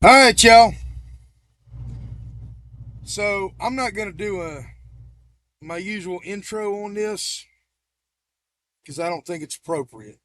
All right, y'all. So I'm not gonna do my usual intro on this because I don't think it's appropriate.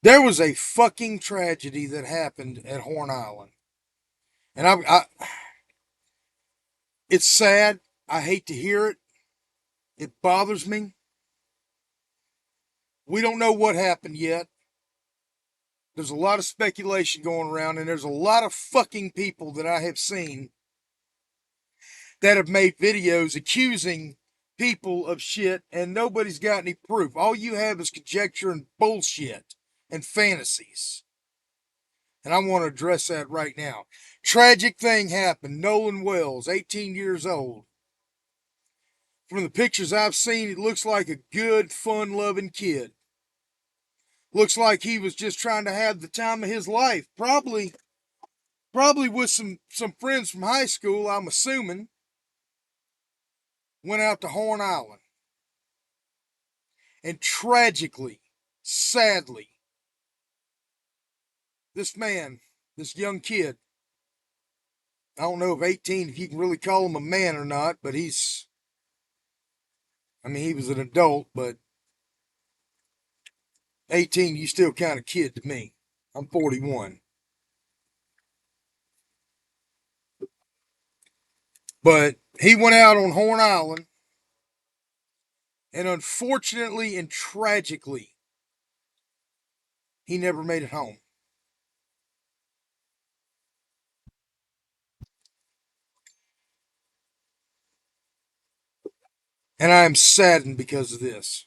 There was a fucking tragedy that happened at Horn Island, and it's sad. I hate to hear it. It bothers me. We don't know what happened yet. There's a lot of speculation going around, and there's a lot of fucking people that I have seen that have made videos accusing people of shit, and nobody's got any proof. All you have is conjecture and bullshit and fantasies. And I want to address that right now. Tragic thing happened. Nolan Wells, 18 years old. From the pictures I've seen, it looks like a good, fun loving kid. Looks like he was just trying to have the time of his life. Probably with some friends from high school, I'm assuming. Went out to Horn Island. And tragically, sadly, this man, this young kid, I don't know if 18, if you can really call him a man or not, but he was an adult, but 18, you still kind of kid to me. I'm 41. But he went out on Horn Island, and unfortunately and tragically, he never made it home. And I am saddened because of this.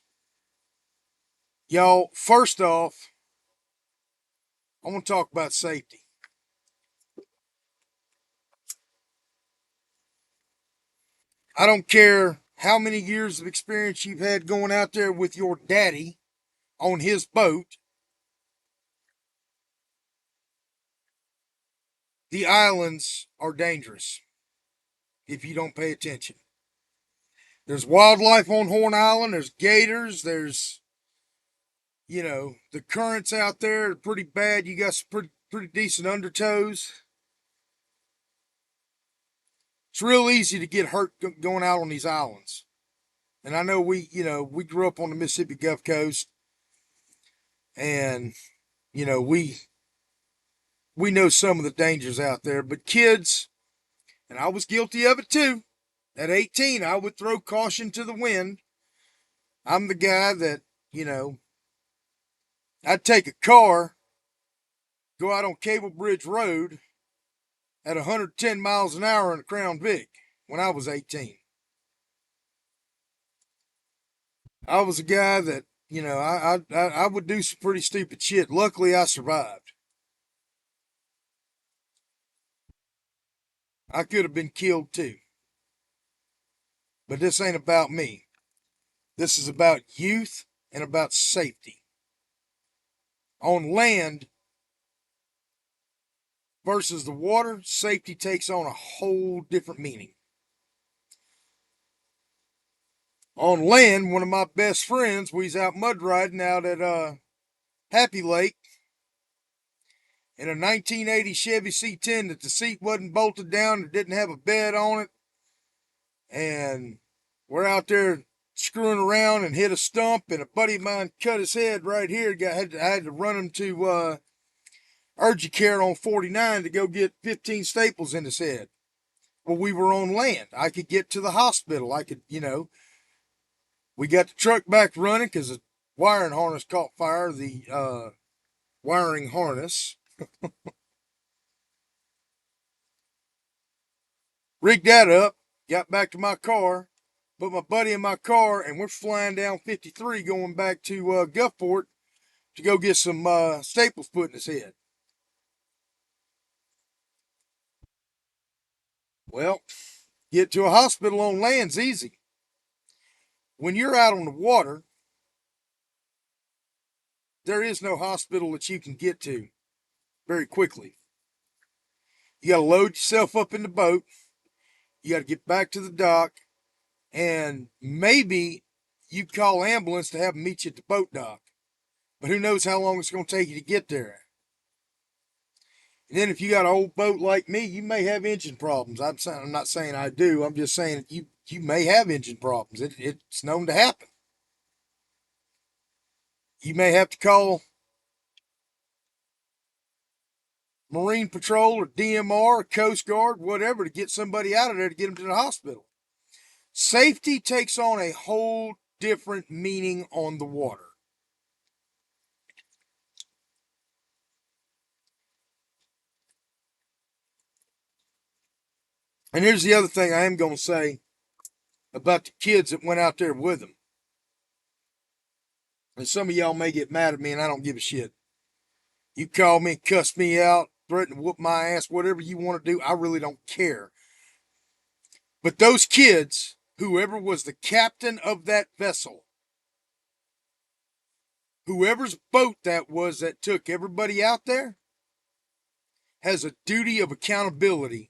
Y'all, first off, I want to talk about safety. I don't care how many years of experience you've had going out there with your daddy on his boat. The islands are dangerous if you don't pay attention. There's wildlife on Horn Island. There's gators. The currents out there are pretty bad. You got some pretty decent undertows. It's real easy to get hurt going out on these islands. And I know we grew up on the Mississippi Gulf Coast, and you know we know some of the dangers out there. But kids, and I was guilty of it too. At 18, I would throw caution to the wind. I'm the guy that you know I'd take a car, go out on Cable Bridge Road at 110 miles an hour in a Crown Vic when I was 18. I was a guy that, I would do some pretty stupid shit. Luckily, I survived. I could have been killed too. But this ain't about me. This is about youth and about safety. On land versus the water, safety takes on a whole different meaning. On land, one of my best friends, we was out mud riding out at Happy Lake in a 1980 Chevy C10 that the seat wasn't bolted down and didn't have a bed on it. And we're out there screwing around and hit a stump, and a buddy of mine cut his head right here. I had to run him to urgent care on 49 to go get 15 staples in his head. Well, we were on land. I could get to the hospital. We got the truck back running because the wiring harness caught fire. The wiring harness. Rigged that up, got back to my car, put my buddy in my car, and we're flying down 53 going back to Gulfport to go get some staples put in his head. Well, get to a hospital on land's easy. When you're out on the water, there is no hospital that you can get to very quickly. You got to load yourself up in the boat. You got to get back to the dock, and maybe you call ambulance to have them meet you at the boat dock. But who knows how long it's going to take you to get there. And then if you got an old boat like me, you may have engine problems. I'm not saying I do. I'm just saying you may have engine problems. It's known to happen. You may have to call Marine Patrol or DMR or Coast Guard, whatever, to get somebody out of there to get them to the hospital. Safety takes on a whole different meaning on the water. And here's the other thing I am going to say about the kids that went out there with them. And some of y'all may get mad at me, and I don't give a shit. You call me, cuss me out, threaten to whoop my ass, whatever you want to do, I really don't care. But those kids, whoever was the captain of that vessel, whoever's boat that was that took everybody out there, has a duty of accountability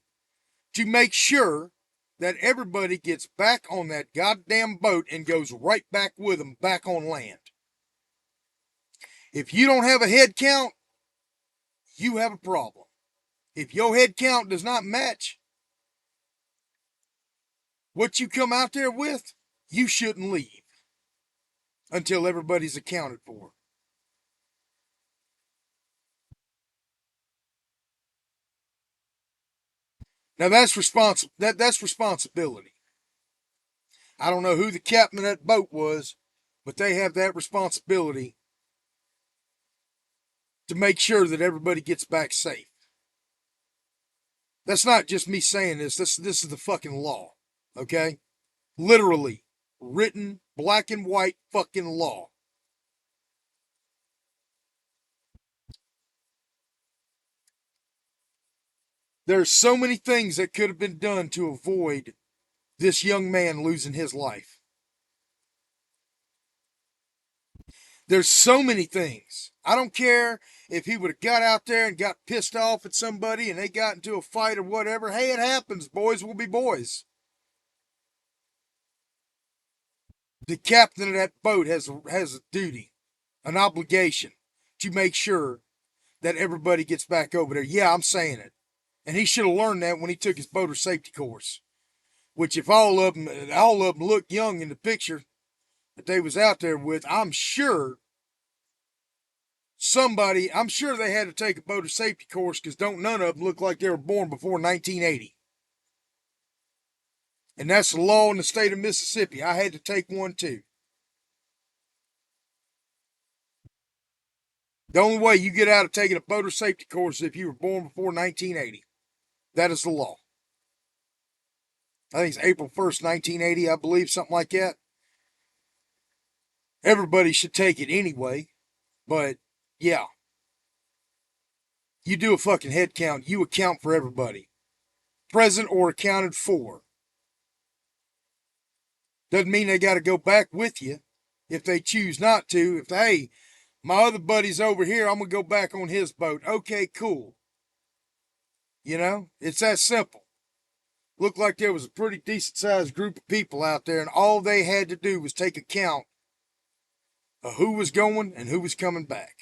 to make sure that everybody gets back on that goddamn boat and goes right back with them back on land. If you don't have a head count, you have a problem. If your head count does not match what you come out there with, you shouldn't leave until everybody's accounted for. Now that's responsibility. I don't know who the captain of that boat was, but they have that responsibility to make sure that everybody gets back safe. That's not just me saying this. This is the fucking law. Okay? Literally written black and white fucking law. There's so many things that could have been done to avoid this young man losing his life. There's so many things. I don't care if he would have got out there and got pissed off at somebody and they got into a fight or whatever. Hey, it happens. Boys will be boys. The captain of that boat has a duty, an obligation to make sure that everybody gets back over there. Yeah, I'm saying it. And he should have learned that when he took his boater safety course. Which, if all of them looked young in the picture that they was out there with, I'm sure they had to take a boater safety course because don't none of them look like they were born before 1980. And that's the law in the state of Mississippi. I had to take one too. The only way you get out of taking a boater safety course is if you were born before 1980. That is the law. I think it's April 1st, 1980, I believe, something like that. Everybody should take it anyway. But yeah, you do a fucking head count. You account for everybody, present or accounted for. Doesn't mean they got to go back with you if they choose not to. If hey, my other buddy's over here, I'm gonna go back on his boat. Okay, cool. You know, it's that simple. Looked like there was a pretty decent sized group of people out there, and all they had to do was take account of who was going and who was coming back.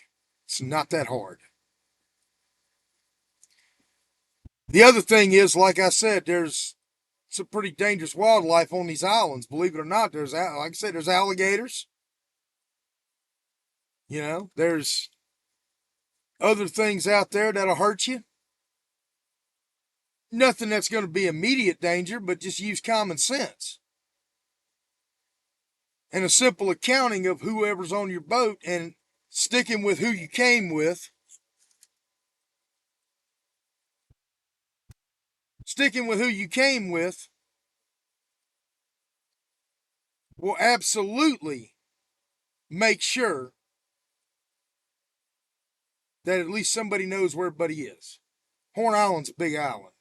It's not that hard. The other thing is, like I said, there's some pretty dangerous wildlife on these islands. Believe it or not, like I said, there's alligators. You know, there's other things out there that'll hurt you. Nothing that's going to be immediate danger, but just use common sense and a simple accounting of whoever's on your boat and sticking with who you came with. Sticking with who you came with will absolutely make sure that at least somebody knows where everybody is. Horn Island's a big island.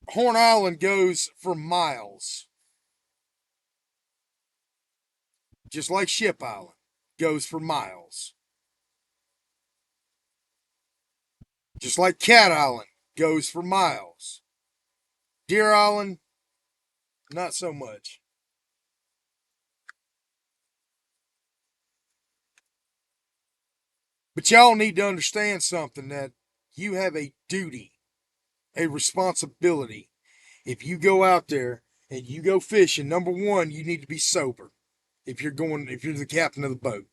Horn Island goes for miles, just like Ship Island goes for miles. Just like Cat Island goes for miles. Deer Island, not so much. But y'all need to understand something, that you have a duty, a responsibility. If you go out there and you go fishing, number one, you need to be sober. If you're the captain of the boat,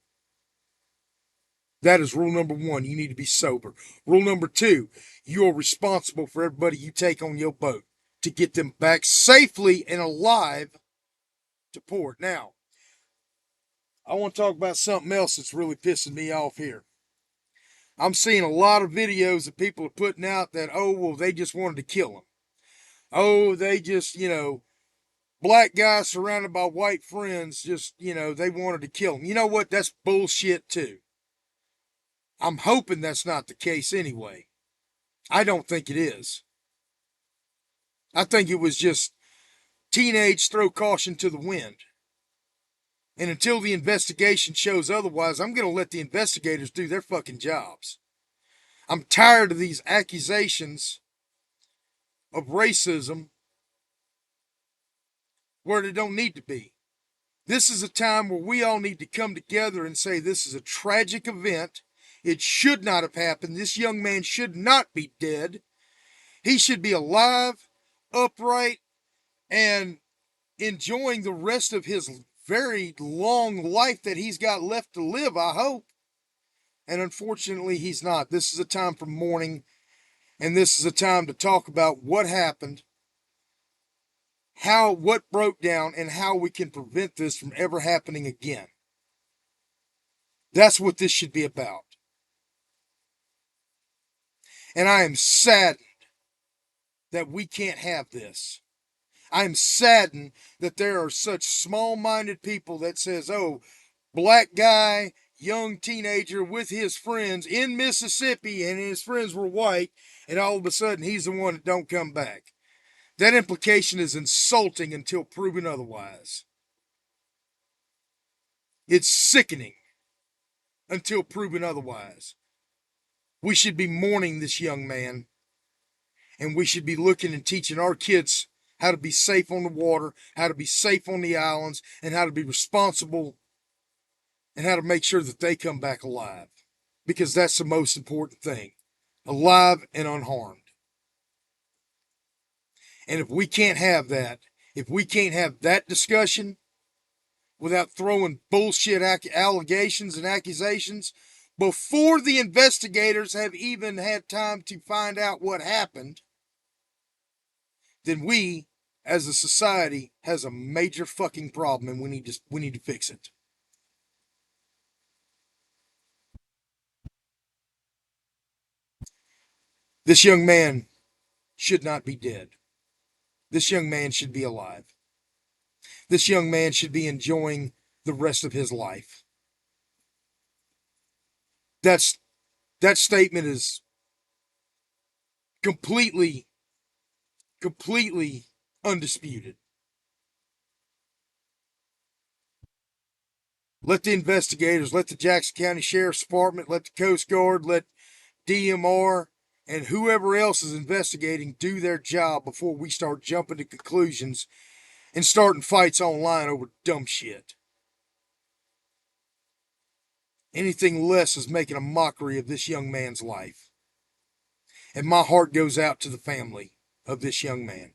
that is rule number one. You need to be sober. Rule number two, you are responsible for everybody you take on your boat to get them back safely and alive to port. Now, I want to talk about something else that's really pissing me off here. I'm seeing a lot of videos that people are putting out that, oh, well, they just wanted to kill him. Oh, they just, black guys surrounded by white friends, just, they wanted to kill him. You know what? That's bullshit, too. I'm hoping that's not the case anyway. I don't think it is. I think it was just teenage throw caution to the wind. And until the investigation shows otherwise, I'm going to let the investigators do their fucking jobs. I'm tired of these accusations of racism where they don't need to be. This is a time where we all need to come together and say this is a tragic event. It should not have happened. This young man should not be dead. He should be alive, upright, and enjoying the rest of his very long life that he's got left to live, I hope. And unfortunately, he's not. This is a time for mourning, and this is a time to talk about what happened, what broke down, and how we can prevent this from ever happening again. That's what this should be about. And I am saddened that we can't have this. I'm saddened that there are such small-minded people that says, oh, black guy, young teenager with his friends in Mississippi, and his friends were white, and all of a sudden he's the one that don't come back. That implication is insulting until proven otherwise. It's sickening until proven otherwise. We should be mourning this young man, and we should be looking and teaching our kids how to be safe on the water, how to be safe on the islands, and how to be responsible, and how to make sure that they come back alive. Because that's the most important thing. Alive and unharmed. And if we can't have that, if we can't have that discussion without throwing bullshit allegations and accusations before the investigators have even had time to find out what happened, then we, as a society, has a major fucking problem, and we need to fix it. This young man should not be dead. This young man should be alive. This young man should be enjoying the rest of his life. That's that statement is completely, completely undisputed. Let the investigators, let the Jackson County Sheriff's Department, let the Coast Guard, let DMR, and whoever else is investigating do their job before we start jumping to conclusions and starting fights online over dumb shit. Anything less is making a mockery of this young man's life. And my heart goes out to the family of this young man.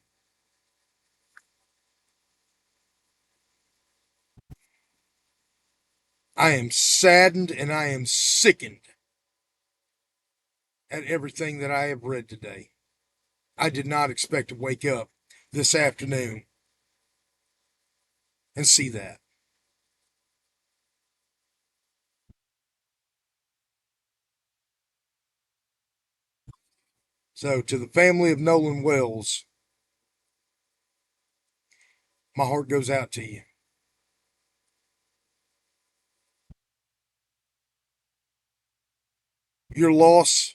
I am saddened and I am sickened at everything that I have read today. I did not expect to wake up this afternoon and see that. So, to the family of Nolan Wells, my heart goes out to you. Your loss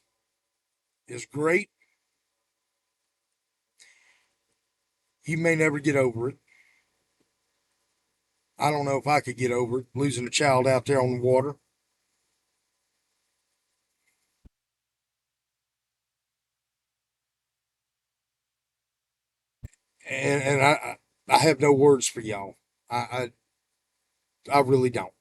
is great. You may never get over it. I don't know if I could get over it, losing a child out there on the water. And I have no words for y'all. I really don't.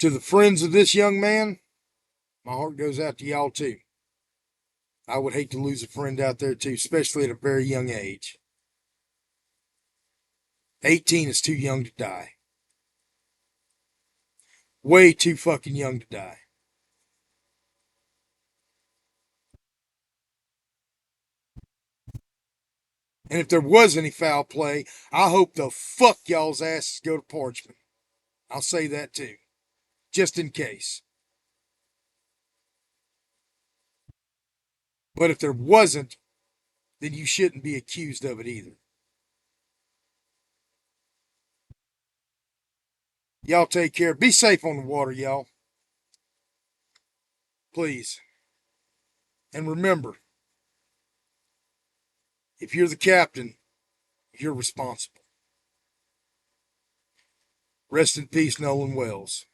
To the friends of this young man, my heart goes out to y'all too. I would hate to lose a friend out there too, especially at a very young age. 18 is too young to die. Way too fucking young to die. And if there was any foul play, I hope the fuck y'all's asses go to Parchment. I'll say that too, just in case. But if there wasn't, then you shouldn't be accused of it either. Y'all take care. Be safe on the water, y'all. Please. And remember, if you're the captain, you're responsible. Rest in peace, Nolan Wells.